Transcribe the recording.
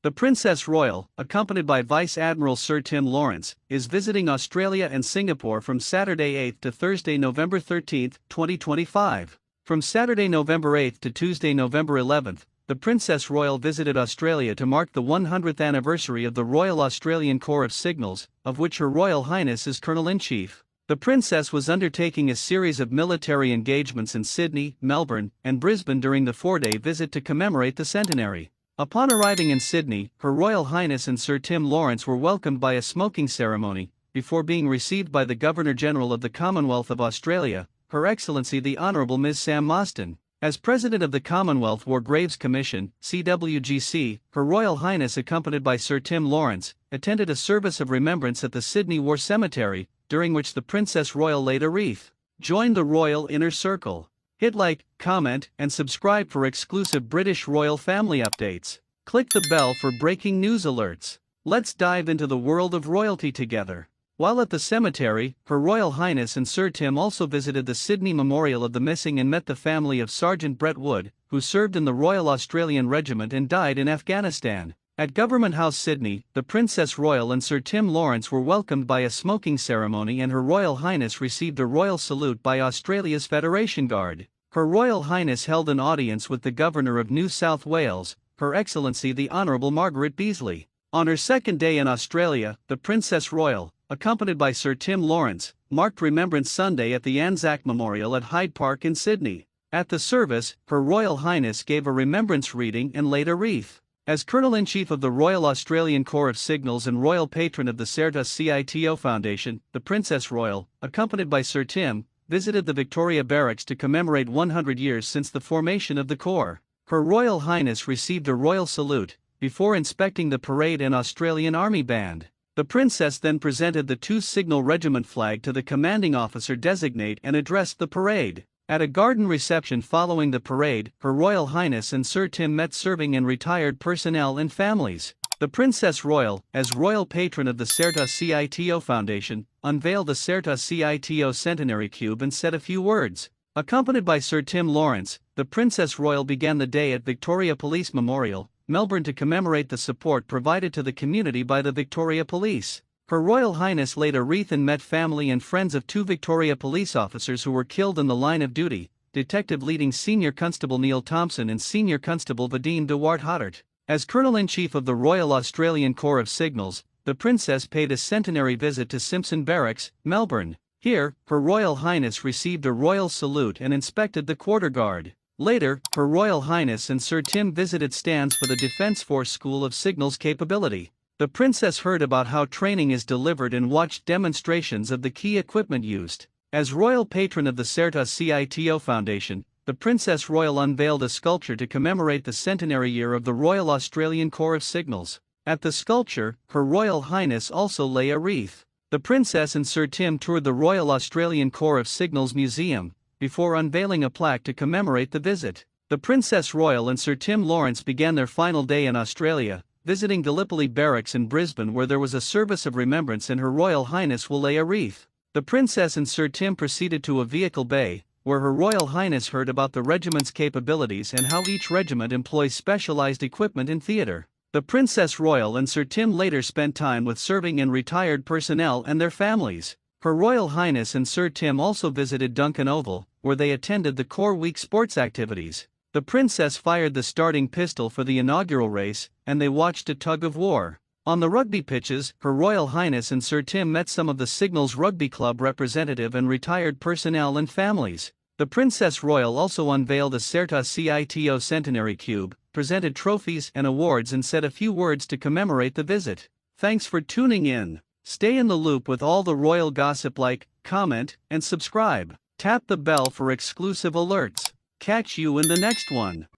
The Princess Royal, accompanied by Vice Admiral Sir Tim Laurence, is visiting Australia and Singapore from Saturday 8 to Thursday November 13, 2025. From Saturday November 8 to Tuesday November 11, the Princess Royal visited Australia to mark the 100th anniversary of the Royal Australian Corps of Signals, of which Her Royal Highness is Colonel-in-Chief. The Princess was undertaking a series of military engagements in Sydney, Melbourne, and Brisbane during the 4-day visit to commemorate the centenary. Upon arriving in Sydney, Her Royal Highness and Sir Tim Laurence were welcomed by a smoking ceremony, before being received by the Governor-General of the Commonwealth of Australia, Her Excellency the Honourable Ms. Sam Mostyn. As President of the Commonwealth War Graves Commission, CWGC, Her Royal Highness, accompanied by Sir Tim Laurence, attended a service of remembrance at the Sydney War Cemetery, during which the Princess Royal laid a wreath. Join the Royal Inner Circle. Hit like, comment, and subscribe for exclusive British royal family updates. Click the bell for breaking news alerts. Let's dive into the world of royalty together. While at the cemetery, Her Royal Highness and Sir Tim also visited the Sydney Memorial of the Missing and met the family of Sergeant Brett Wood, who served in the Royal Australian Regiment and died in Afghanistan. At Government House Sydney, the Princess Royal and Sir Tim Laurence were welcomed by a smoking ceremony, and Her Royal Highness received a royal salute by Australia's Federation Guard. Her Royal Highness held an audience with the Governor of New South Wales, Her Excellency the Honourable Margaret Beazley. On her second day in Australia, the Princess Royal, accompanied by Sir Tim Laurence, marked Remembrance Sunday at the Anzac Memorial at Hyde Park in Sydney. At the service, Her Royal Highness gave a remembrance reading and laid a wreath. As Colonel-in-Chief of the Royal Australian Corps of Signals and Royal Patron of the Service CITO Foundation, the Princess Royal, accompanied by Sir Tim, visited the Victoria Barracks to commemorate 100 years since the formation of the Corps. Her Royal Highness received a royal salute, before inspecting the parade and Australian Army Band. The Princess then presented the 2 Signal Regiment flag to the commanding officer designate and addressed the parade. At a garden reception following the parade, Her Royal Highness and Sir Tim met serving and retired personnel and families. The Princess Royal, as Royal Patron of the Service CITO Foundation, unveiled the Service CITO Centenary Cube and said a few words. Accompanied by Sir Tim Laurence, the Princess Royal began the day at Victoria Police Memorial, Melbourne, to commemorate the support provided to the community by the Victoria Police. Her Royal Highness laid a wreath and met family and friends of 2 Victoria Police officers who were killed in the line of duty, Detective Leading Senior Constable Neil Thompson and Senior Constable Vadine de Wart-Hottert. As Colonel-in-Chief of the Royal Australian Corps of Signals, the Princess paid a centenary visit to Simpson Barracks, Melbourne. Here, Her Royal Highness received a royal salute and inspected the quarter guard. Later, Her Royal Highness and Sir Tim visited stands for the Defence Force School of Signals Capability. The Princess heard about how training is delivered and watched demonstrations of the key equipment used. As Royal Patron of the Service CITO Foundation, the Princess Royal unveiled a sculpture to commemorate the centenary year of the Royal Australian Corps of Signals. At the sculpture, Her Royal Highness also lay a wreath. The Princess and Sir Tim toured the Royal Australian Corps of Signals Museum, before unveiling a plaque to commemorate the visit. The Princess Royal and Sir Tim Laurence began their final day in Australia, visiting Gallipoli Barracks in Brisbane, where there was a service of remembrance and Her Royal Highness will lay a wreath. The Princess and Sir Tim proceeded to a vehicle bay, where Her Royal Highness heard about the regiment's capabilities and how each regiment employs specialized equipment in theatre. The Princess Royal and Sir Tim later spent time with serving and retired personnel and their families. Her Royal Highness and Sir Tim also visited Duncan Oval, where they attended the Corps Week sports activities. The Princess fired the starting pistol for the inaugural race, and they watched a tug-of-war. On the rugby pitches, Her Royal Highness and Sir Tim met some of the Signals Rugby Club representative and retired personnel and families. The Princess Royal also unveiled a Service CITO Centenary Cube, presented trophies and awards, and said a few words to commemorate the visit. Thanks for tuning in. Stay in the loop with all the royal gossip. Like, comment, and subscribe. Tap the bell for exclusive alerts. Catch you in the next one.